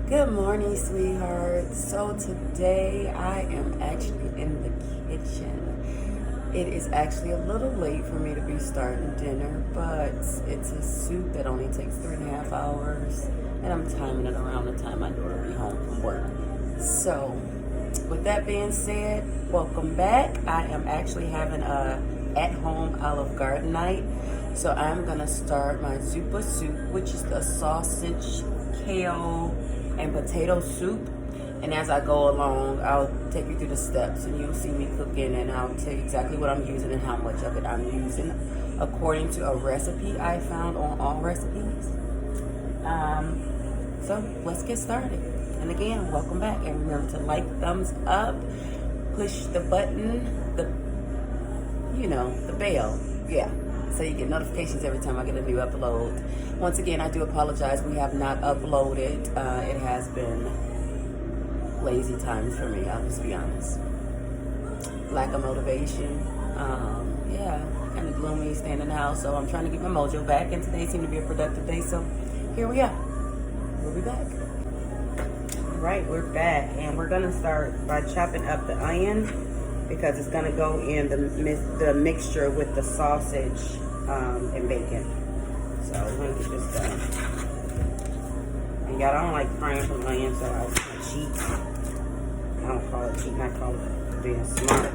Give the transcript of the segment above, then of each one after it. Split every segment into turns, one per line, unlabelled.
Good morning, sweetheart. So today I am actually in the kitchen. It is actually a little late for me to be starting dinner, but it's a soup that only takes 3.5 hours, and I'm timing it around the time my daughter will be home from work. So, with that being said, welcome back. I am actually having a at-home Olive Garden night. So I'm gonna start my Zuppa soup, which is the sausage, kale, and potato soup. And as I go along, I'll take you through the steps and you'll see me cooking, and I'll tell you exactly what I'm using and how much of it I'm using according to a recipe I found on All Recipes. So let's get started. And again, welcome back, and remember to like, thumbs up, push the button, the bell, so you get notifications every time I get a new upload. Once again, I do apologize, we have not uploaded. It has been lazy times for me, I'll just be honest. Lack of motivation, kind of gloomy, staying in the house, so I'm trying to get my mojo back, and today seemed to be a productive day, so here we are. We'll be back. All right, we're back, and we're gonna start by chopping up the onion, because it's gonna go in the mixture with the sausage and bacon. So we're gonna get this done. And y'all, I don't like frying from onions, so I cheat. I don't call it cheating, I call it being smart.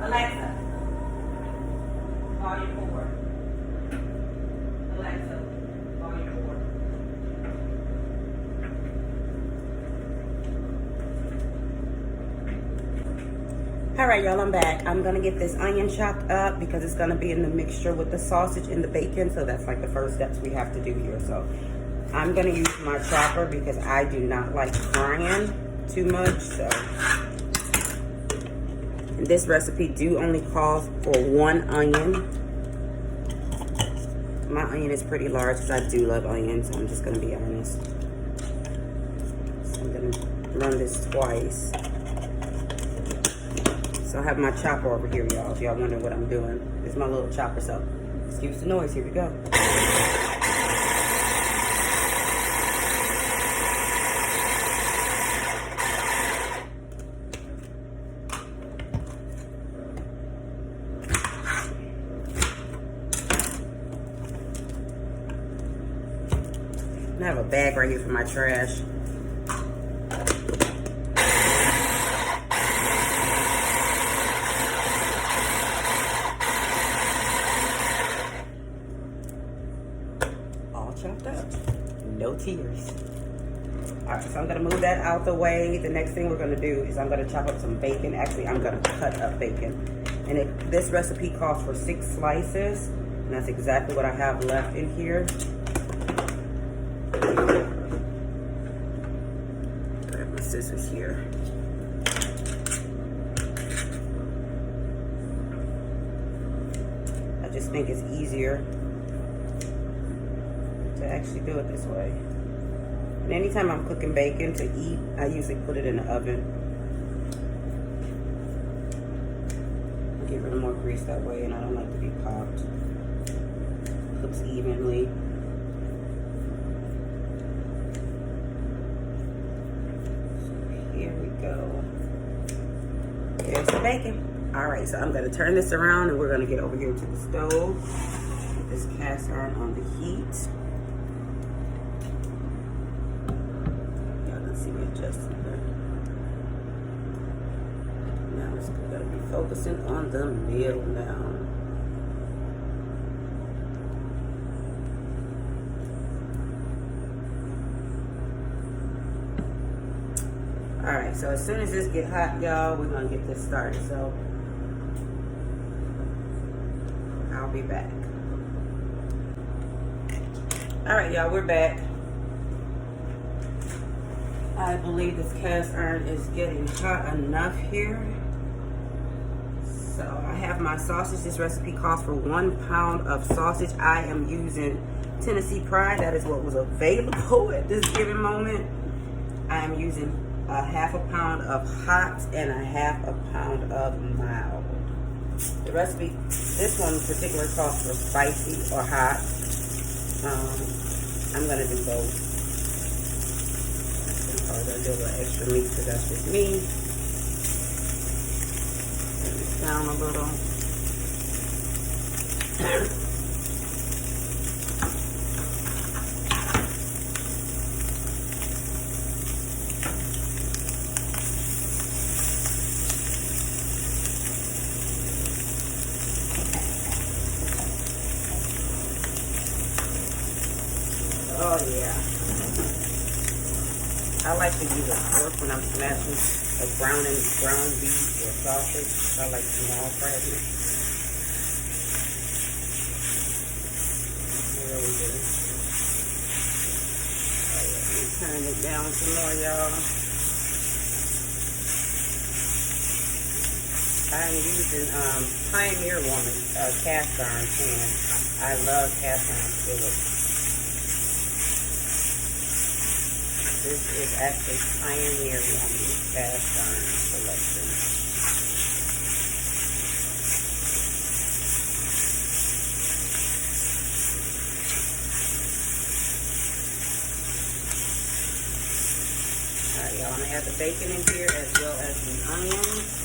Alexa, volume 4. Alexa, volume 4. All right, y'all, I'm back. I'm gonna get this onion chopped up because it's gonna be in the mixture with the sausage and the bacon. So that's like the first steps we have to do here. So I'm gonna use my chopper because I do not like frying too much. So. And this recipe do only call for 1 onion. My onion is pretty large because I do love onions. I'm just going to be honest. So I'm going to run this twice. So I have my chopper over here, y'all. If y'all wondering what I'm doing, this is my little chopper. So excuse the noise. Here we go. I have a bag right here for my trash. All chopped up. No tears. Alright, so I'm going to move that out the way. The next thing we're going to do is I'm going to chop up some bacon. Actually, I'm going to cut up bacon. And this recipe calls for 6 slices. And that's exactly what I have left in here. Scissors here. I just think it's easier to actually do it this way. And anytime I'm cooking bacon to eat, I usually put it in the oven. Get rid of more grease that way, and I don't like to be popped. Cooks evenly. Go. There's the bacon. All right, so I'm going to turn this around, and we're going to get over here to the stove. Put this cast iron on the heat. Y'all can see me adjusting there. Now it's going to be focusing on the meal now. Alright, so as soon as this get hot, y'all, we're going to get this started. So, I'll be back. Alright, y'all, we're back. I believe this cast iron is getting hot enough here. So, So I have my sausage. This recipe calls for 1 pound of sausage. I am using Tennessee Pride. That is what was available at this given moment. I am using a half a pound of hot and a half a pound of mild. The recipe, this one in particular calls for spicy or hot. I'm gonna do both. I'm gonna do a little extra meat because that's just me. Turn this down a little. Oh yeah. I like to use a fork when I'm smashing a ground beef or sausage. I like small fragments. Really good. Oh yeah, let me turn it down some more, y'all. I'm using Pioneer Woman cast iron pan. I love cast iron skillets. This is actually Pioneer Woman cast iron selection. Alright, y'all, I'm going to add the bacon in here as well as the onions.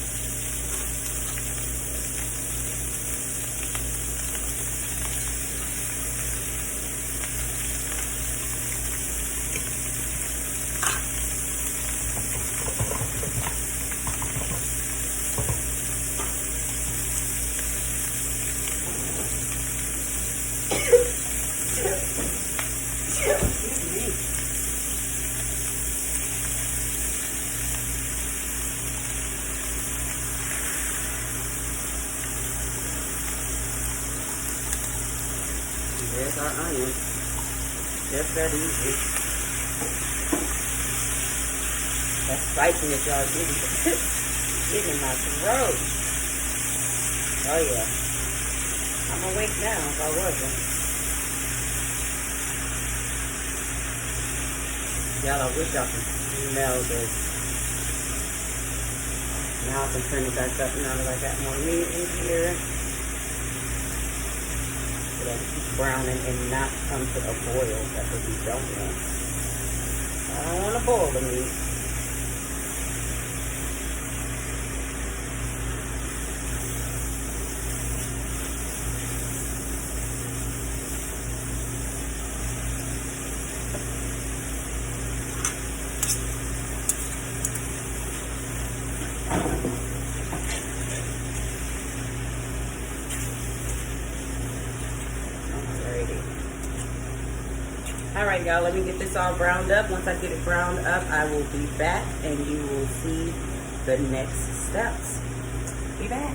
There's our onion. Just that easy. That spiciness y'all getting in my throat. Oh yeah. I'm awake now if I wasn't. Y'all, I wish y'all could smell this. Now I can turn it back up now that I got more meat in here. Keep browning and not come to a boil. That's what we don't want. I don't want to boil the meat. Alright y'all, let me get this all browned up. Once I get it browned up, I will be back and you will see the next steps. Be back.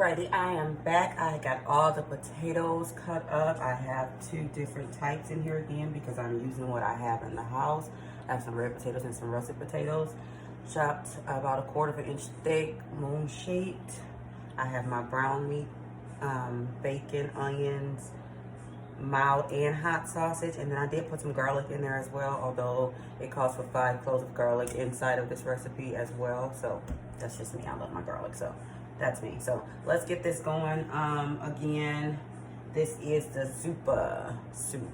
Alrighty, I am back. I got all the potatoes cut up. I have 2 different types in here again because I'm using what I have in the house. I have some red potatoes and some russet potatoes. Chopped about 1/4 inch thick, moon shaped. I have my brown meat, bacon, onions, mild and hot sausage, and then I did put some garlic in there as well, although it calls for 5 cloves of garlic inside of this recipe as well. So that's just me. I love my garlic, so that's me. So let's get this going. Again, this is the Zuppa soup.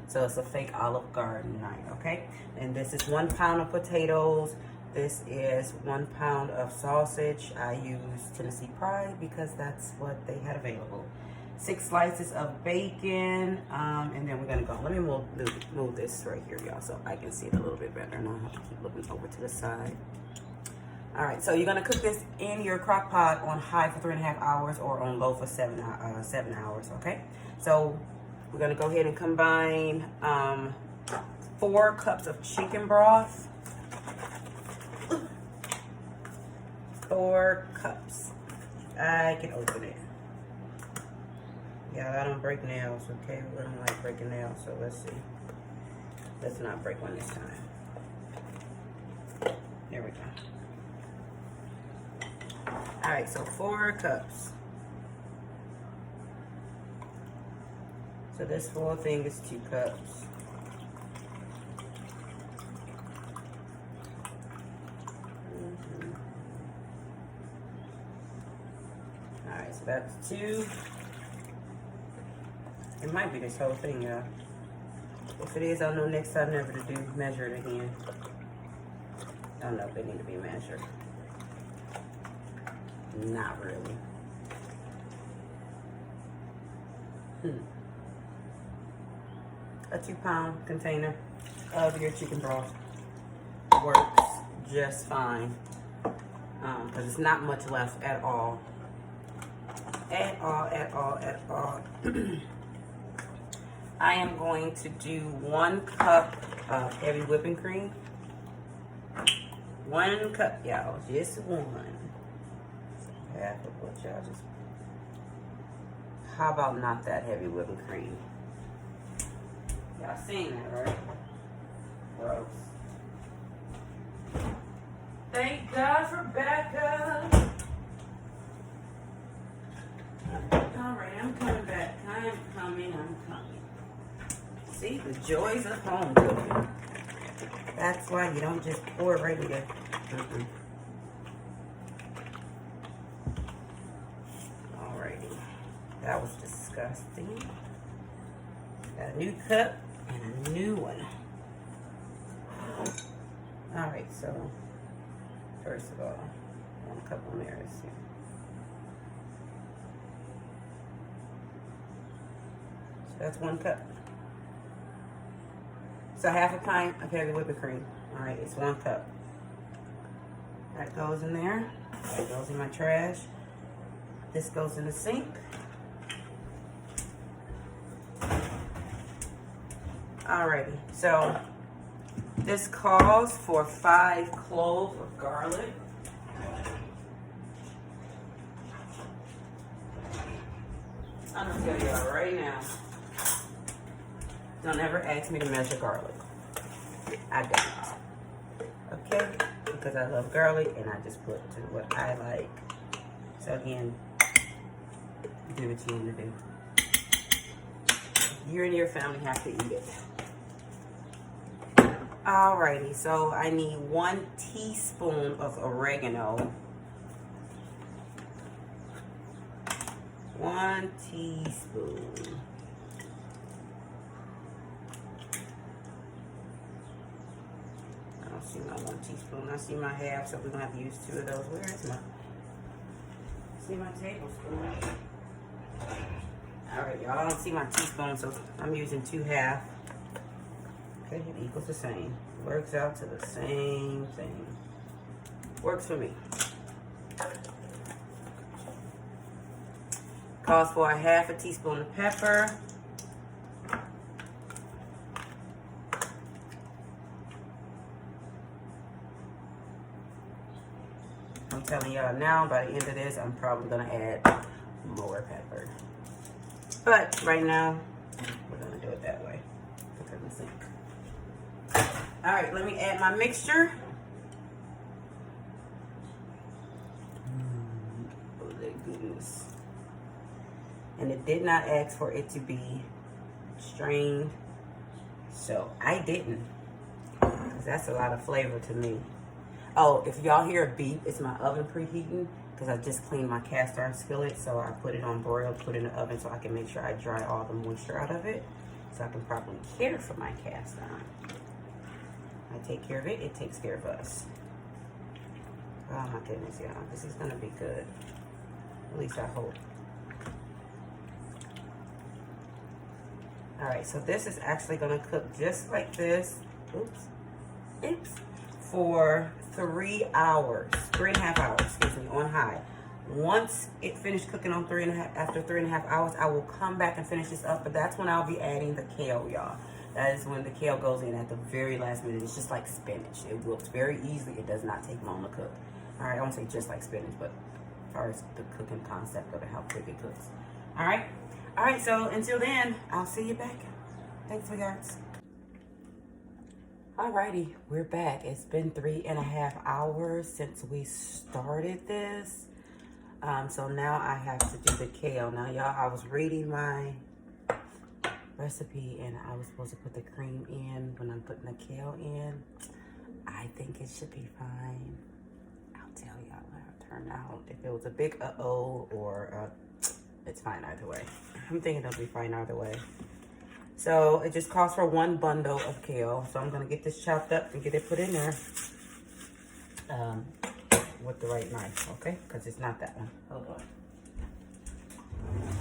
So it's a fake Olive Garden night, okay? And this is 1 pound of potatoes. This is 1 pound of sausage. I use Tennessee Pride because that's what they had available. 6 slices of bacon, and then we're gonna go. Let me move this right here, y'all, so I can see it a little bit better. And I don't have to keep looking over to the side. All right, so you're gonna cook this in your crock pot on high for 3.5 hours or on low for 7 hours, okay? So we're gonna go ahead and combine 4 cups of chicken broth. 4 cups. I can open it. Yeah, I don't break nails, okay? I don't like breaking nails, so let's see. Let's not break one this time. There we go. All right, so 4 cups. So this whole thing is 2 cups. All right, so that's 2. It might be this whole thing, y'all. If it is, I'll know next time never to measure it again. I don't know if they need to be measured. Not really. A 2-pound container of your chicken broth works just fine. Because it's not much left at all. At all. I am going to do 1 cup of heavy whipping cream. 1 cup, y'all, just 1. Half of what y'all just. How about not that heavy whipping cream? Y'all seen that, right? Gross. Thank God for backup. All right, I'm coming back. I'm coming. See, the joys of home cooking. That's why you don't just pour it right in there. Alrighty. That was disgusting. Got a new cup and a new one. Alright, so first of all, 1 cup on there. Let's see. So that's 1 cup. So 1/2 pint of heavy whipping cream. All right, it's 1 cup. That goes in there. That goes in my trash. This goes in the sink. Alrighty, so this calls for 5 cloves of garlic. I'm gonna tell y'all right now. Don't ever ask me to measure garlic. I don't. Okay? Because I love garlic and I just put to what I like. So again, do what you need to do. You and your family have to eat it. Alrighty, so I need 1 teaspoon of oregano. 1 teaspoon. I don't see my 1 teaspoon. I see my half, so we're gonna have to use 2 of those. Where is my? See my tablespoon. All right, y'all. I don't see my teaspoon, so I'm using 2 half. Okay, it equals the same. Works out to the same thing. Works for me. Calls for 1/2 teaspoon of pepper. I'm telling y'all now, by the end of this, I'm probably gonna add more pepper. But right now, we're gonna do it that way. Put it in the sink. All right, let me add my mixture. Oh, that goodness. And it did not ask for it to be strained, so I didn't. Because that's a lot of flavor to me. Oh, if y'all hear a beep, it's my oven preheating. Because I just cleaned my cast iron skillet, so I put it on broil, put it in the oven so I can make sure I dry all the moisture out of it, so I can properly care for my cast iron. I take care of it, it takes care of us. Oh my goodness, y'all, this is gonna be good. At least I hope. All right, so this is actually gonna cook just like this. Oops. For 3 hours, 3.5 hours, excuse me, on high. Once it finished cooking on after 3.5 hours, I will come back and finish this up, but that's when I'll be adding the kale, y'all. That is when the kale goes in at the very last minute. It's just like spinach. It wilts very easily. It does not take long to cook. All right, I won't say just like spinach, but as far as the cooking concept of it, how quick it cooks. All right, so until then, I'll see you back. Thanks, sweethearts. Alrighty, we're back. It's been 3.5 hours since we started this. So now I have to do the kale. Now, y'all, I was reading my recipe and I was supposed to put the cream in when I'm putting the kale in. I think it should be fine. I'll tell y'all how it turned out. If it was a big uh-oh or it's fine either way. I'm thinking it'll be fine either way. So it just calls for 1 bundle of kale. So I'm gonna get this chopped up and get it put in there with the right knife, okay? Because it's not that one. Hold on.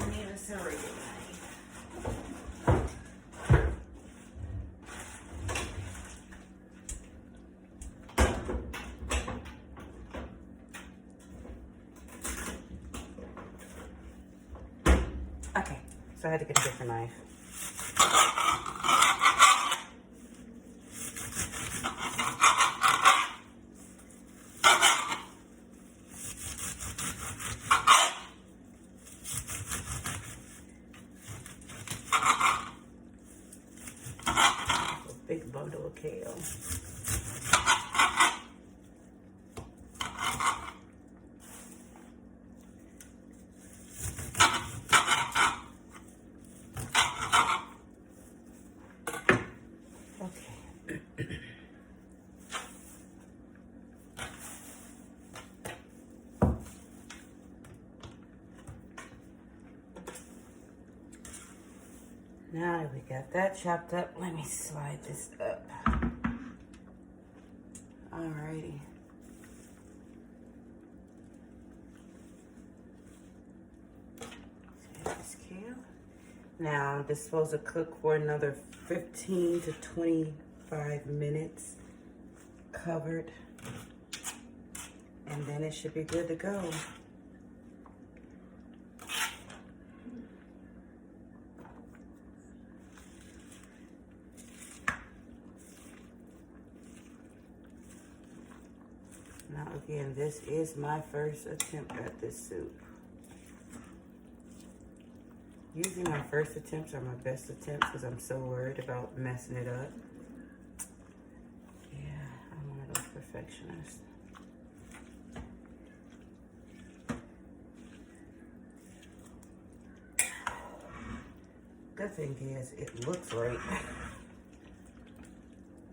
I need a serrated knife. Okay, so I had to get a different knife. Big bundle of kale. Okay. Now that we got that chopped up, let me slide this up. Alrighty. This kale. Now this is supposed to cook for another 15 to 25 minutes, covered, and then it should be good to go. Now again, this is my first attempt at this soup. Usually my first attempts are my best attempts because I'm so worried about messing it up. Yeah, I'm one of those perfectionists. Good thing is, it looks right.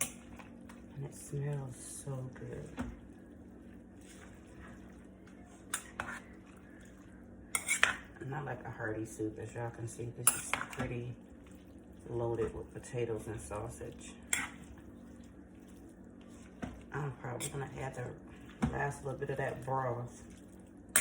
And it smells so good. Not like a hearty soup, as y'all can see. This is pretty loaded with potatoes and sausage. I'm probably gonna add the last little bit of that broth. I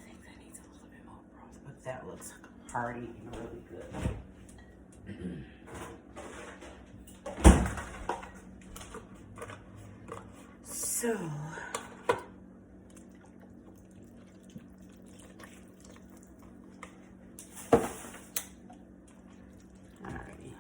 think that needs a little bit more broth, but that looks hearty and really good. So, alrighty.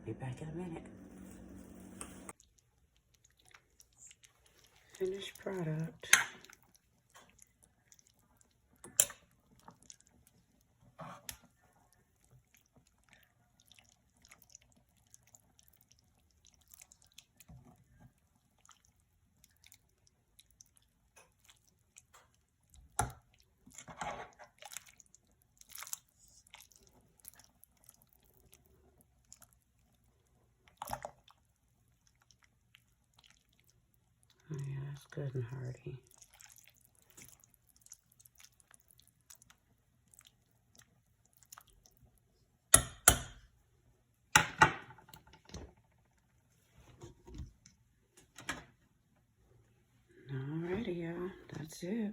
Be back in a minute.
Finished product. Oh yeah, that's good and hearty. Alrighty, y'all. That's it.